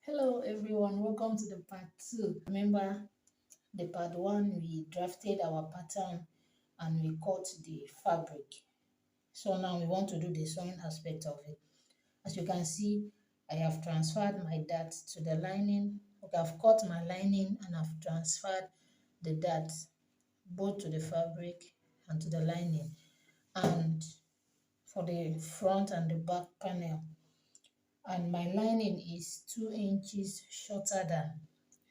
Hello everyone, welcome to the part 2. Remember the part 1 we drafted our pattern and we cut the fabric. So now we want to do the sewing aspect of it. As you can see, I have transferred my dart to the lining. Okay, I've cut my lining and I've transferred the dart both to the fabric and to the lining. And for the front and the back panel, and my lining is 2 inches shorter than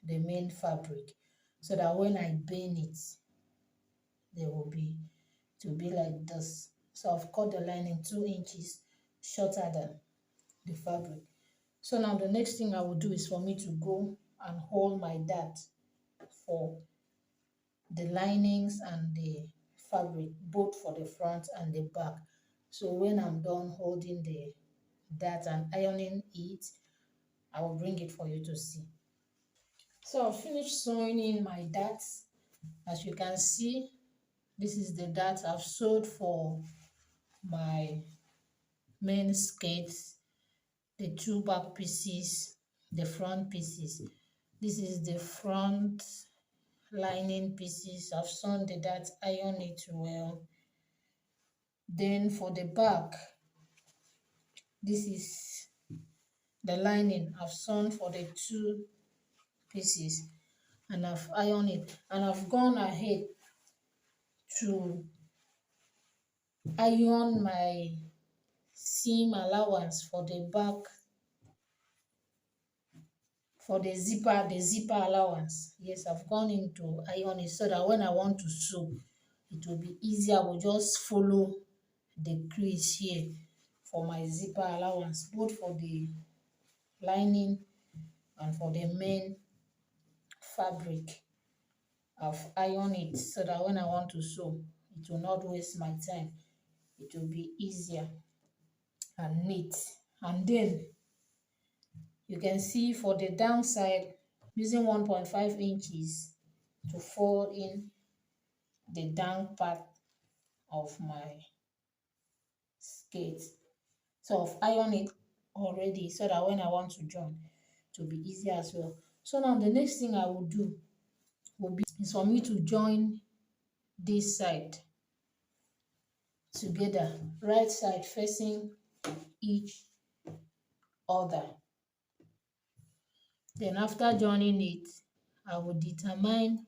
the main fabric, so that when I bend it, they will be like this. So I've cut the lining 2 inches shorter than the fabric. So now the next thing I will do is for me to go and hold my dart for the linings and the fabric, both for the front and the back. So when I'm done holding the dart and ironing it, I will bring it for you to see. So I've finished sewing in my darts. As you can see, this is the dart I've sewed for my main skirts, the 2 back pieces, the front pieces. This is the front lining pieces. I've sewn the dart, iron it well. Then for the back, this is the lining I've sewn for the 2 pieces, and I've ironed it, and I've gone ahead to iron my seam allowance for the back, for the zipper allowance. Yes, I've gone into iron it so that when I want to sew, it will be easier. I will just follow the crease here for my zipper allowance, both for the lining and for the main fabric. I've ironed it so that when I want to sew, it will not waste my time. It will be easier and neat. And then you can see for the downside, using 1.5 inches to fold in the down part of my skirt. So I've ironed it already so that when I want to join, it will be easier as well. So now the next thing I will do is for me to join this side together, right side facing each other. Then after joining it, I will determine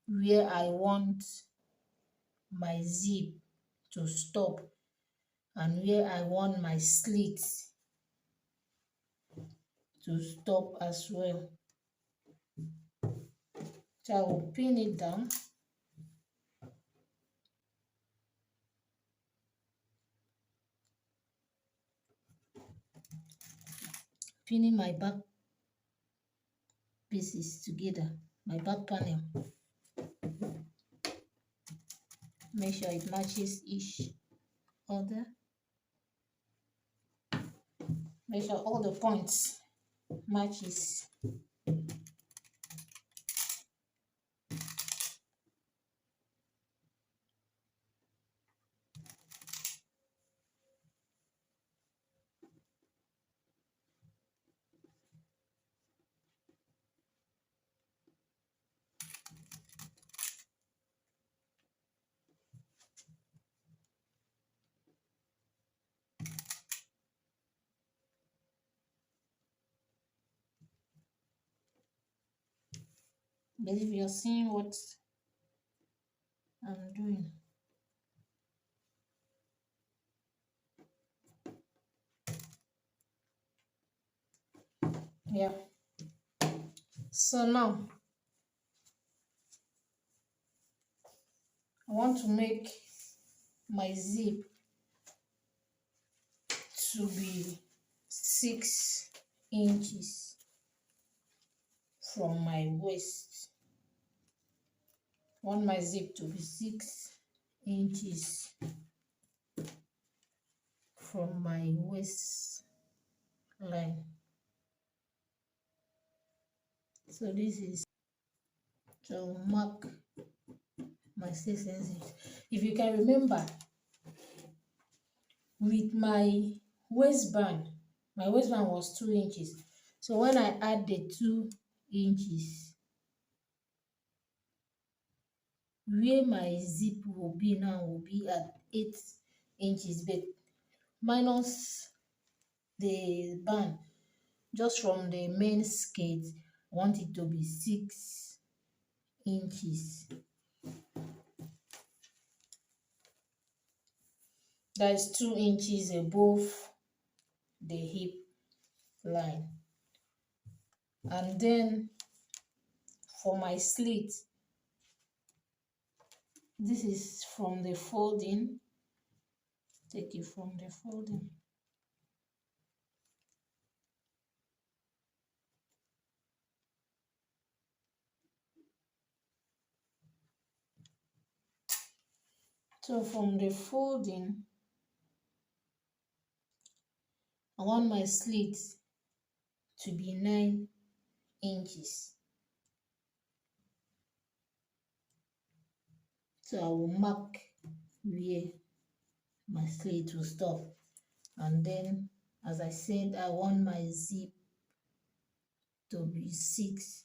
where I want my zip to stop and where I want my slit to stop as well. So I will pin it down. Pinning my back pieces together, my back panel. Make sure it matches each other. Make sure all the points matches. Believe you're seeing what I'm doing. Yeah. So now I want to make my zip to be 6 inches from my waist. I want my zip to be 6 inches from my waist line. So this is to mark my 6 inches. If you can remember, with my waistband, My waistband was 2 inches. So when I add the 2 inches, where my zip will be now will be at 8 inches, but minus the band, just from the main skirt, I want it to be 6 inches. That is 2 inches above the hip line. And then for my slit, this is from the folding. Take it from the folding. So from the folding, I want my slit to be 9 inches. So I will mark where my slit will stop. And then, as I said, I want my zip to be 6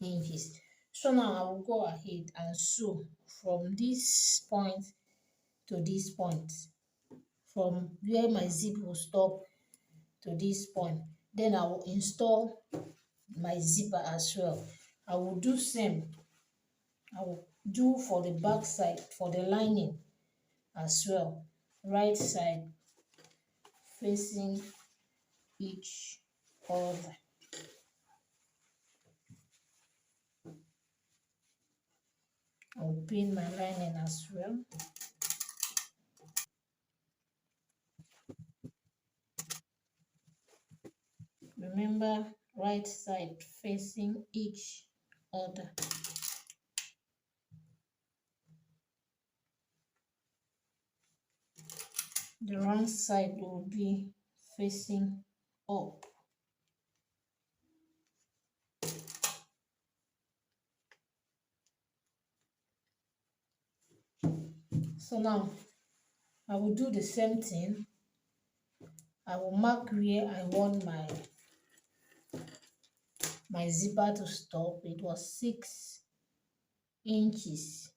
inches. So now I will go ahead and sew from this point to this point, from where my zip will stop to this point. Then I will install my zipper as well. I will do same. I will do for the back side, for the lining as well. Right side facing each other. I will pin my lining as well. Remember, right side facing each other. The wrong side will be facing up. So now I will do the same thing. I will mark where I want my zipper to stop. It was 6 inches.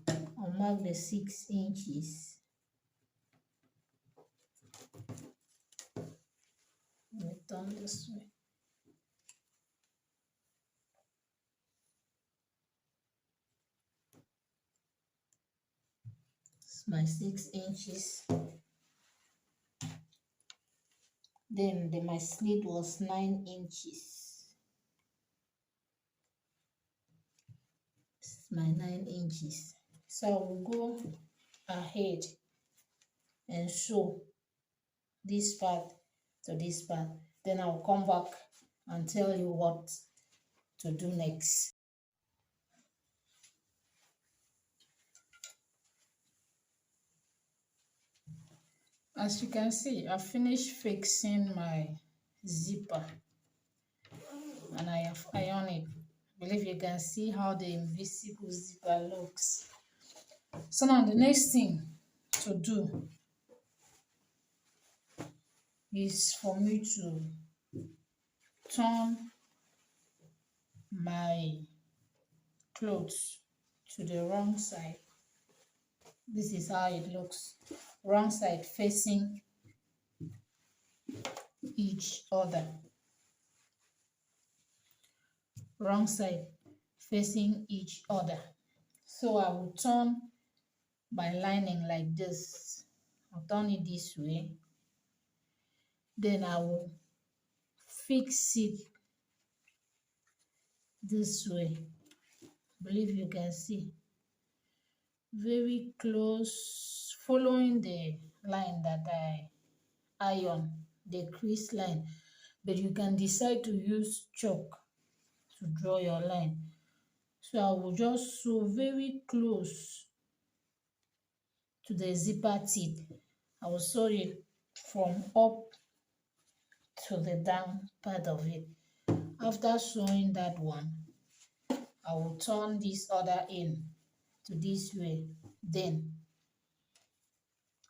I'll mark the 6 inches. Let me turn this way. It's my 6 inches. Then my slit was 9 inches. It's my 9 inches. So I will go ahead and sew this part to this part. Then I'll come back and tell you what to do next. As you can see, I finished fixing my zipper and I have ironed it. I believe you can see how the invisible zipper looks. So now the next thing to do is for me to turn my clothes to the wrong side. This is how it looks. Wrong side facing each other. Wrong side facing each other. So I will turn my lining like this. I'll turn it this way. Then I will fix it this way. I believe you can see. Very close, following the line that I iron, the crease line. But you can decide to use chalk to draw your line. So I will just sew very close to the zipper teeth. I will sew it from up to the down part of it. After sewing that one, I will turn this other end to this way. Then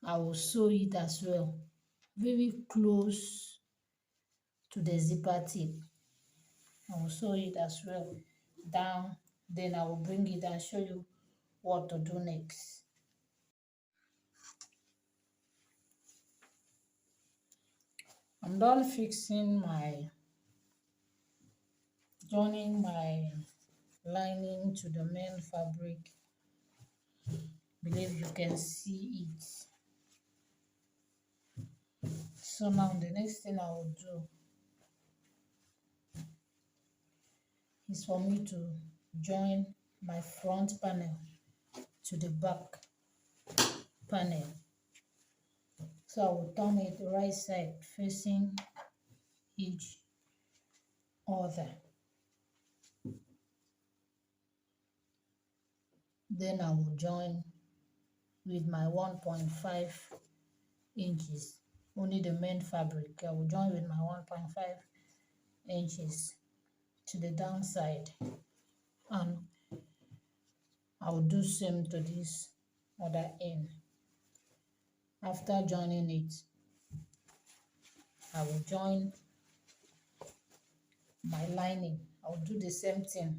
I will sew it as well, very close to the zipper tip. I will sew it as well down, then I will bring it and show you what to do next. I'm done fixing joining my lining to the main fabric. Believe you can see it. So now the next thing I will do is for me to join my front panel to the back panel. So I will turn it right side facing each other. Then I will join with my 1.5 inches, only the main fabric. I will join with my 1.5 inches to the downside, and I will do same to this other end. After joining it, I will join my lining. I will do the same thing.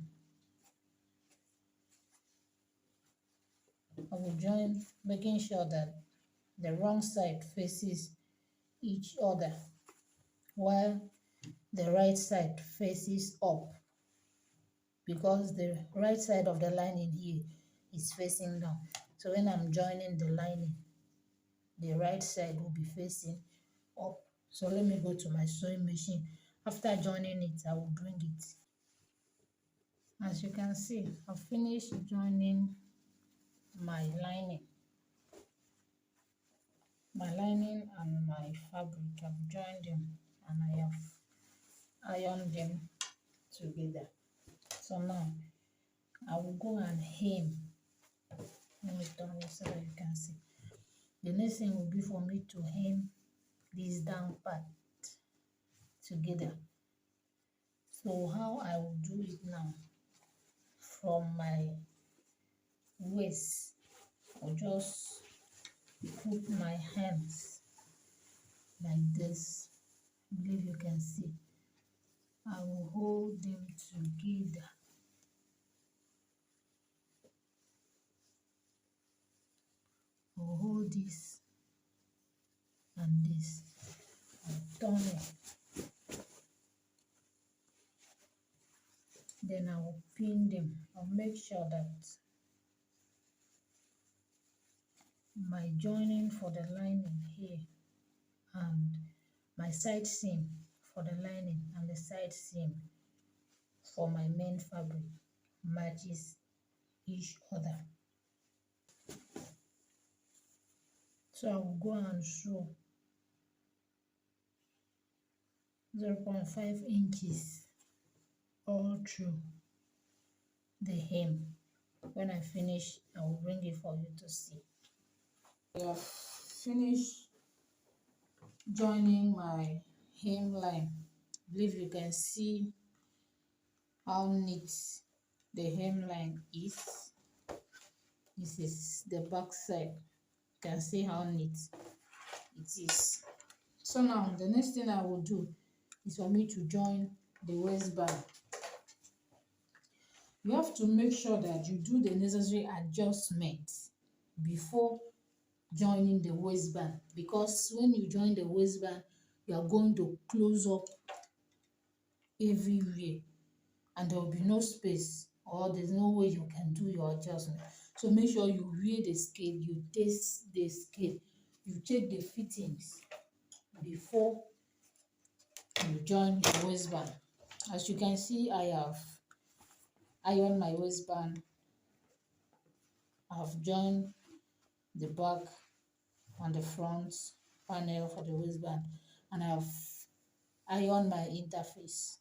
I will join, making sure that the wrong side faces each other while the right side faces up, because the right side of the lining here is facing down. So when I'm joining the lining, the right side will be facing up. So let me go to my sewing machine. After joining it, I will bring it. As you can see, I've finished joining my lining and my fabric. I've joined them and I have ironed them together. So now I will go and hem. Let me turn it so that you can see. The next thing will be for me to hem this down part together. So how I will do it now, from my waist, I'll just put my hands like this. I believe you can see. I will hold them together. I'll hold this and this. I'll turn it. Then I will pin them. I'll make sure that my joining for the lining here and my side seam for the lining and the side seam for my main fabric matches each other. So I will go and sew 0.5 inches all through the hem. When I finish, I will bring it for you to see. I have finished joining my hemline. I believe you can see how neat the hemline is. This is the back side. You can see how neat it is. So now the next thing I will do is for me to join the waistband. You have to make sure that you do the necessary adjustments before joining the waistband, because when you join the waistband, you are going to close up everywhere and there will be no space, or there's no way you can do your adjustment. So make sure you wear the scale, you test the scale, you check the fittings before you join the waistband. As you can see, I have ironed my waistband. I have joined the back and the front panel for the waistband, and I have ironed my interface.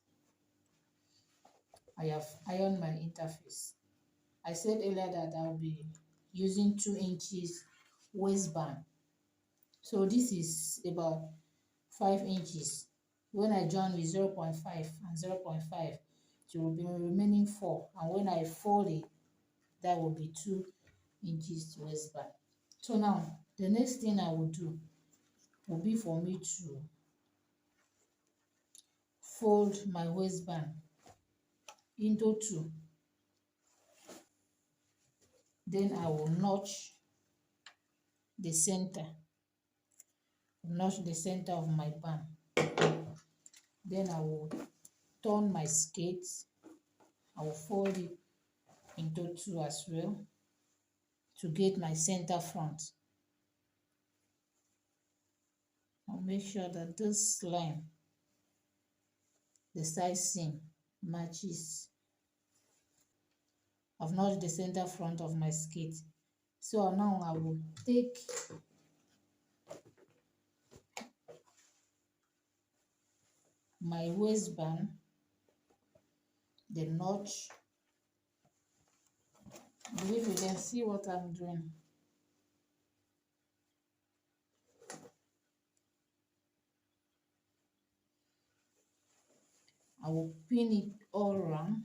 I have ironed my interface. I said earlier that I'll be using 2 inches waistband. So this is about 5 inches. When I join with 0.5 and 0.5, it will be remaining 4. And when I fold it, that will be 2 inches waistband. So now, The next thing I will do will be for me to fold my waistband into two. Then I will notch the center of my band. Then I will turn my skirt. I will fold it into two as well to get my center front. I'll make sure that this line, the side seam, matches. I've notched the center front of my skirt. So now I will take my waistband, the notch. I believe you can see what I'm doing. I will pin it all around.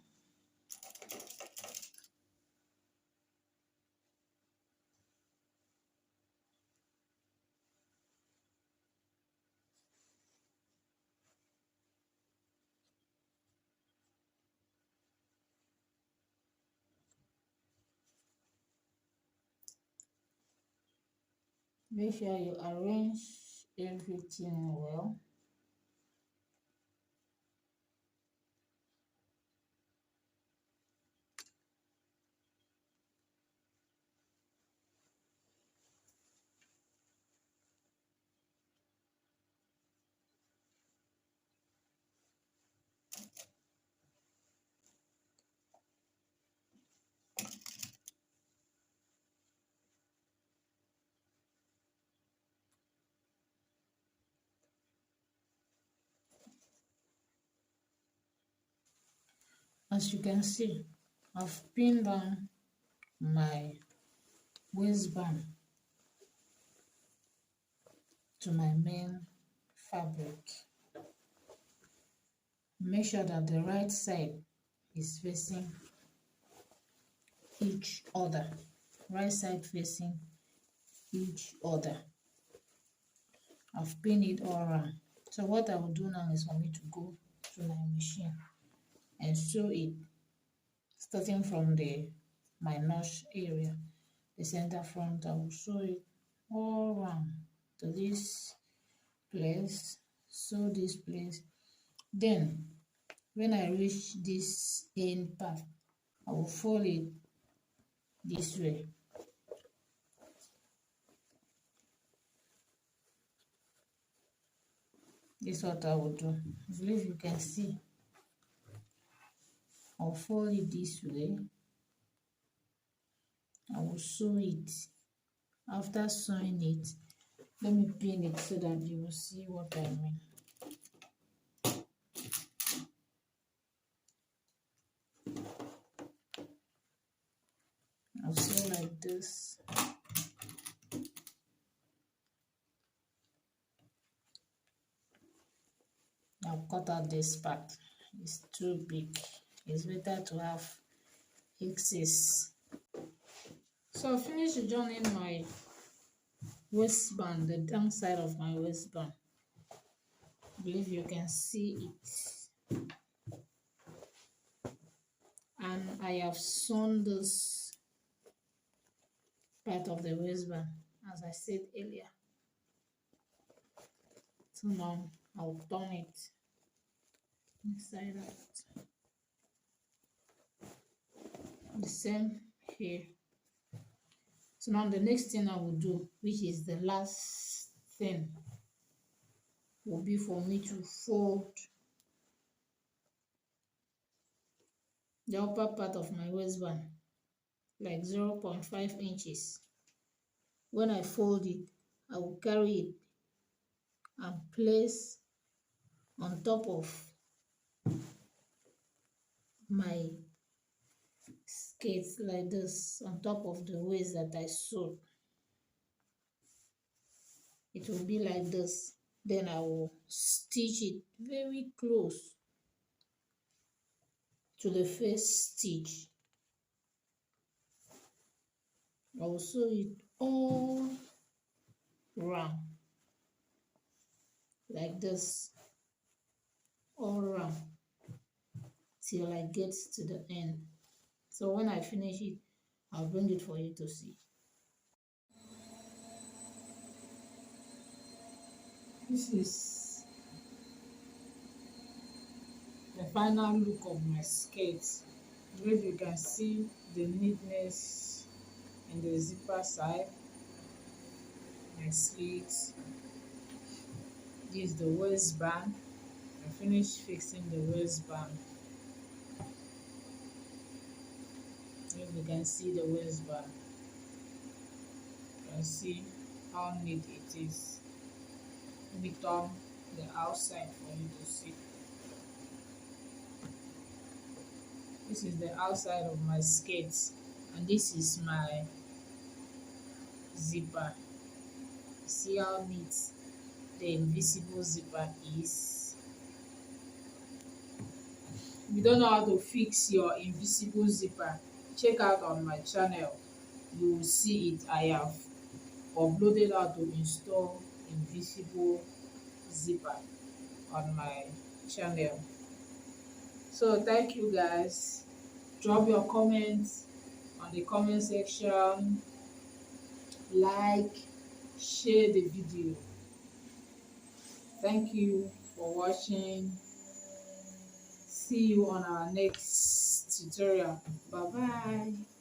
Make sure you arrange everything well. As you can see, I've pinned down my waistband to my main fabric. Make sure that the right side is facing each other. Right side facing each other. I've pinned it all around. So what I will do now is for me to go to my machine and sew it, starting from my notch area, the center front. I will sew it all around to this place, sew this place. Then when I reach this end part, I will fold it this way. This is what I will do. I believe you can see. I'll fold it this way. I will sew it. After sewing it, let me pin it so that you will see what I mean. I'll sew like this. I'll cut out this part. It's too big. It's better to have excess. So I finished joining my waistband, the down side of my waistband. I believe you can see it. And I have sewn this part of the waistband, as I said earlier. So now I'll turn it inside out. The same here. So now the next thing I will do, which is the last thing, will be for me to fold the upper part of my waistband, like 0.5 inches. When I fold it, I will carry it and place on top of my skirt like this, on top of the waist that I sewed. It will be like this. Then I will stitch it very close to the first stitch. I will sew it all round like this, all round till I get to the end. So when I finish it, I'll bring it for you to see. This is the final look of my skirt. Where you can see the neatness in the zipper side, my slits. This is the waistband. I finished fixing the waistband. If you can see the waistband, you can see how neat it is. Let me turn the outside for you to see. This is the outside of my skirt, and this is my zipper. See how neat the invisible zipper is. If you don't know how to fix your invisible zipper, check out on my channel. You will see it. I have uploaded how to install invisible zipper on my channel. So thank you guys. Drop your comments on the comment section, like, share the video. Thank you for watching. See you on our next tutorial. Bye bye.